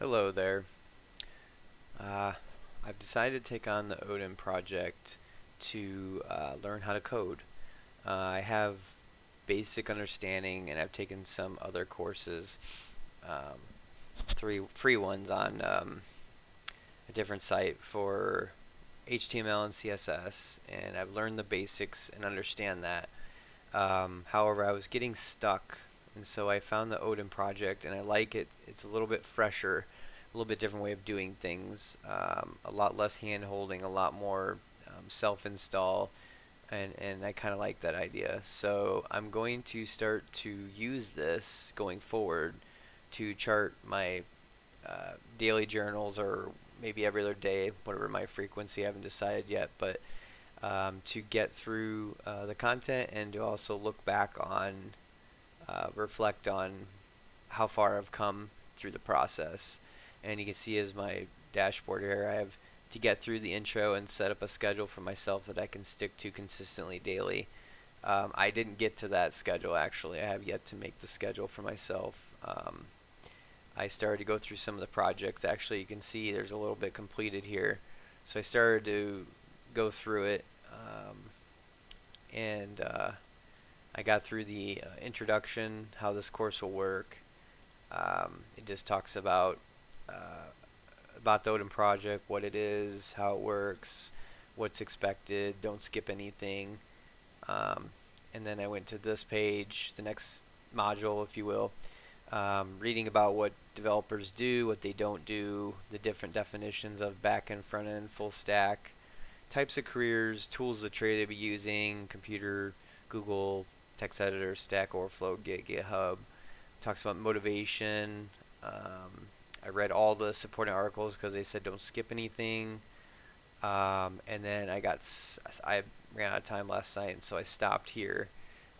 Hello there. Uh, I've decided to take on the Odin Project to learn how to code. I have basic understanding, and I've taken some other courses, um, three free ones on a different site for HTML and CSS, and I've learned the basics and understand that. However, I was getting stuck, and so I found the Odin project, and I like it. It's a little bit fresher, a little bit different way of doing things, a lot less hand holding, a lot more self-install, and I kind of like that idea. So I'm going to start to use this going forward to chart my daily journals, or maybe every other day, whatever my frequency. I haven't decided yet, but to get through the content and to also look back on, reflect on how far I've come through the process. And you can see as my dashboard here, I have to get through the intro and set up a schedule for myself that I can stick to consistently daily. I didn't get to that schedule actually. I have yet to make the schedule for myself. I started to go through some of the projects. Actually, you can see there's a little bit completed here. So I started to go through it, and I got through the introduction, how this course will work. It just talks uh, about the Odin project, what it is, how it works, what's expected. Don't skip anything. Um, and then I went to this page, the next module, if you will, reading about what developers do, what they don't do, the different definitions of back end, front end, full stack, types of careers, tools the trader they be using, computer, Google, text editor, Stack Overflow, GitHub. Talks about motivation. I read all the supporting articles because they said don't skip anything. And then I ran out of time last night, and so I stopped here.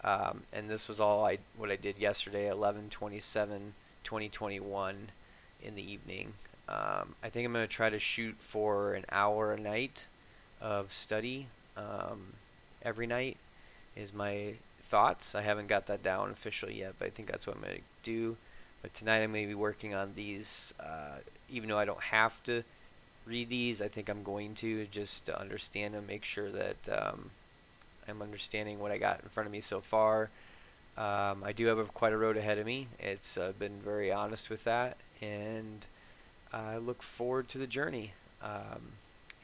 And this was all what I did yesterday, 11/27/2021, in the evening. I think I'm going to try to shoot for an hour a night of study, every night is my thoughts. I haven't got that down officially yet, but I think that's what I'm going to do. But tonight I'm going to be working on these, even though I don't have to read these. I think I'm going to just to understand them, make sure that I'm understanding what I got in front of me so far. I do have quite a road ahead of me. It's been very honest with that, and I look forward to the journey.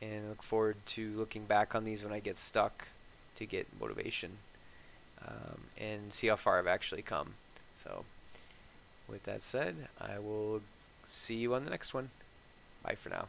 And look forward to looking back on these when I get stuck to get motivation, and see how far I've actually come. So, with that said, I will see you on the next one. Bye for now.